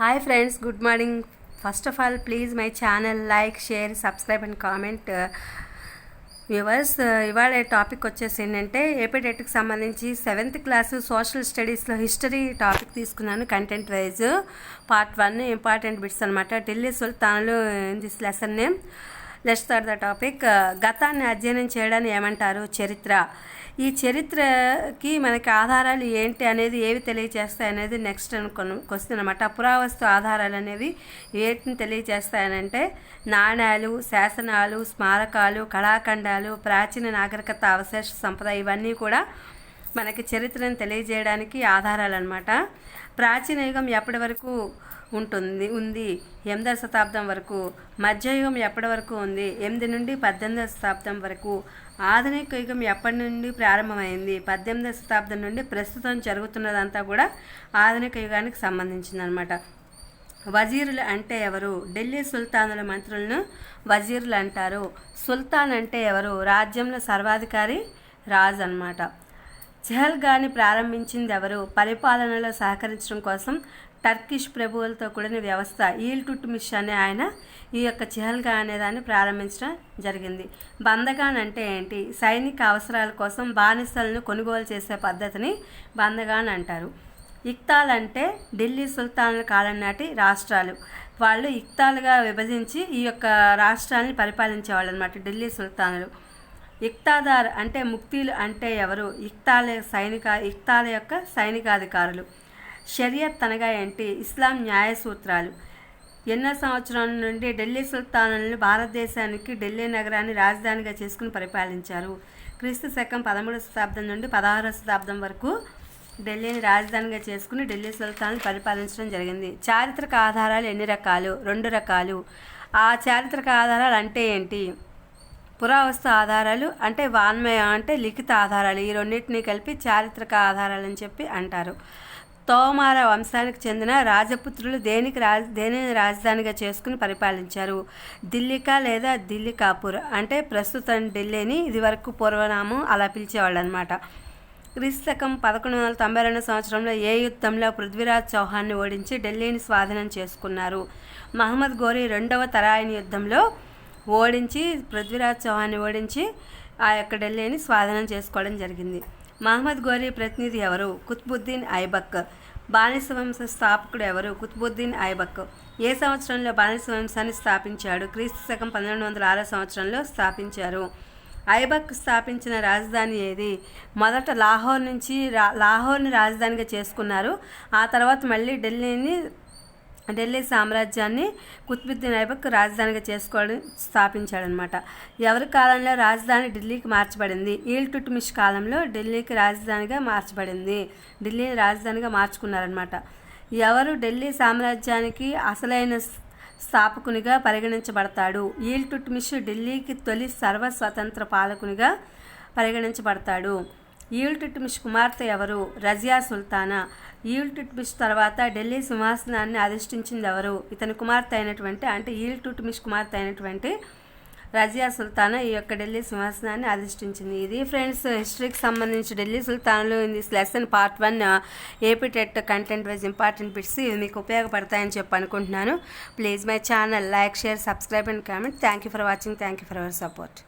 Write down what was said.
Hi friends, good morning. First of all, please my channel like, share, subscribe and comment. Viewers, ఇవాళ topic వచ్చేసి ఏంటంటే ఏపీటెట్కి సంబంధించి 7th class social స్టడీస్లో history topic తీసుకున్నాను. Content wise part 1 important bits అనమాట. ఢిల్లీ సుల్తాన్లు in this lesson name. Let's start the topic. గతాన్ని అధ్యయనం చేయడాన్ని ఏమంటారు? చరిత్ర. ఈ చరిత్రకి మనకి ఆధారాలు ఏంటి అనేది ఏవి తెలియజేస్తాయి అనేది నెక్స్ట్ క్వశ్చన్ అనమాట. పురావస్తు ఆధారాలు అనేవి వేటిని తెలియజేస్తాయనంటే నాణ్యాలు, శాసనాలు, స్మారకాలు, కళాఖండాలు, ప్రాచీన నాగరికత అవశేష సంపద, ఇవన్నీ కూడా మనకి చరిత్రను తెలియజేయడానికి ఆధారాలు అనమాట. ప్రాచీన యుగం ఎప్పటి వరకు ఉంది? 8వ శతాబ్దం వరకు. మధ్యయుగం ఎప్పటి వరకు ఉంది? 8 నుండి 18వ శతాబ్దం వరకు. ఆధునిక యుగం ఎప్పటి నుండి ప్రారంభమైంది? 18వ శతాబ్దం నుండి ప్రస్తుతం జరుగుతున్నదంతా కూడా ఆధునిక యుగానికి సంబంధించిందనమాట. వజీరులు అంటే ఎవరు? ఢిల్లీ సుల్తానుల మంత్రులను వజీరులు అంటారు. సుల్తాన్ అంటే ఎవరు? రాజ్యంలో సర్వాధికారి రాజు అన్నమాట. చెహల్గాని ప్రారంభించింది ఎవరు? పరిపాలనలో సహకరించడం కోసం టర్కిష్ ప్రభువులతో కూడిన వ్యవస్థ ఇల్టుట్మిష్ అనే ఆయన ఈ యొక్క చెహల్గా అనేదాన్ని ప్రారంభించడం జరిగింది. బందగాన్ అంటే ఏంటి? సైనిక అవసరాల కోసం బానిసలను కొనుగోలు చేసే పద్ధతిని బందగాన్ అంటారు. ఇక్తాల్ అంటే ఢిల్లీ సుల్తానుల కాలం నాటి రాష్ట్రాలు. వాళ్ళు ఇక్తాలుగా విభజించి ఈ యొక్క రాష్ట్రాన్ని పరిపాలించేవాళ్ళు అనమాట ఢిల్లీ సుల్తానులు. ఇక్తాదార్ అంటే ముక్తీలు అంటే ఎవరు? ఇక్తాల యొక్క సైనికాధికారులు. షరియత్ అనగా ఏంటి? ఇస్లాం న్యాయ సూత్రాలు. ఎన్నో సంవత్సరాల నుండి ఢిల్లీ సుల్తానులను భారతదేశానికి ఢిల్లీ నగరాన్ని రాజధానిగా చేసుకుని పరిపాలించారు. క్రీస్తు శకం 13వ శతాబ్దం నుండి 16వ శతాబ్దం వరకు ఢిల్లీని రాజధానిగా చేసుకుని ఢిల్లీ సుల్తాన్లు పరిపాలించడం జరిగింది. చారిత్రక ఆధారాలు ఎన్ని రకాలు? 2 రకాలు. ఆ చారిత్రక ఆధారాలు అంటే ఏంటి? పురావస్తు ఆధారాలు అంటే వాన్మయ అంటే లిఖిత ఆధారాలు. ఈ రెండింటినీ కలిపి చారిత్రక ఆధారాలని చెప్పి అంటారు. తోమార వంశానికి చెందిన రాజపుత్రులు దేనిని రాజధానిగా చేసుకుని పరిపాలించారు? దిల్లికా లేదా దిల్లికాపూర్ అంటే ప్రస్తుతం ఢిల్లీని ఇదివరకు పూర్వనామం అలా పిలిచేవాళ్ళు అనమాట. క్రీస్తు శకం 1192 సంవత్సరంలో ఏ యుద్ధంలో పృథ్వీరాజ్ చౌహాన్ని ఓడించి ఢిల్లీని స్వాధీనం చేసుకున్నారు? మహమ్మద్ ఘోరీ 2వ తరాయిని యుద్ధంలో ఓడించి పృథ్వీరాజ్ చౌహాన్ని ఓడించి ఆ యొక్క ఢిల్లీని స్వాధీనం చేసుకోవడం జరిగింది. మహమ్మద్ ఘోరీ ప్రతినిధి ఎవరు? కుత్బుద్దీన్ ఐబక్. బానిస వంశ స్థాపకుడు ఎవరు? కుత్బుద్దీన్ ఐబక్. ఏ సంవత్సరంలో బానిస వంశాన్ని స్థాపించాడు? క్రీస్తు శకం 1206 సంవత్సరంలో స్థాపించారు. ఐబక్ స్థాపించిన రాజధాని ఏది? మొదట లాహోర్ని రాజధానిగా చేసుకున్నారు. ఆ తర్వాత మళ్ళీ ఢిల్లీ సామ్రాజ్యాన్ని కుతుబుద్దీన్ ఐబక్ రాజధానిగా స్థాపించాడనమాట. ఎవరి కాలంలో రాజధాని ఢిల్లీకి మార్చబడింది? ఇల్టుట్మిష్ కాలంలో ఢిల్లీని రాజధానిగా మార్చుకున్నారనమాట. ఎవరు ఢిల్లీ సామ్రాజ్యానికి అసలైన స్థాపకునిగా పరిగణించబడతాడు? ఇల్టుట్మిష్ ఢిల్లీకి తొలి సర్వస్వతంత్ర పాలకునిగా పరిగణించబడతాడు. ఇల్టుట్మిష్ కుమార్తె ఎవరు? రజియా సుల్తానా. ఇల్టుట్మిష్ తర్వాత ఢిల్లీ సింహాసనాన్ని అధిష్ఠించింది ఎవరు? ఇతని కుమార్తె అయినటువంటి ఇల్టుట్మిష్ కుమార్తె అయినటువంటి రజియా సుల్తానా ఈ యొక్క ఢిల్లీ సింహాసనాన్ని అధిష్ఠించింది. ఇది ఫ్రెండ్స్ హిస్టరీకి సంబంధించి ఢిల్లీ సుల్తాన్లు in this lesson part 1 APTET content wise important bits. ఇవి మీకు ఉపయోగపడతాయని చెప్పి అనుకుంటున్నాను. Please my channel like, share, subscribe and comment. Thank you for watching. Thank you for our support.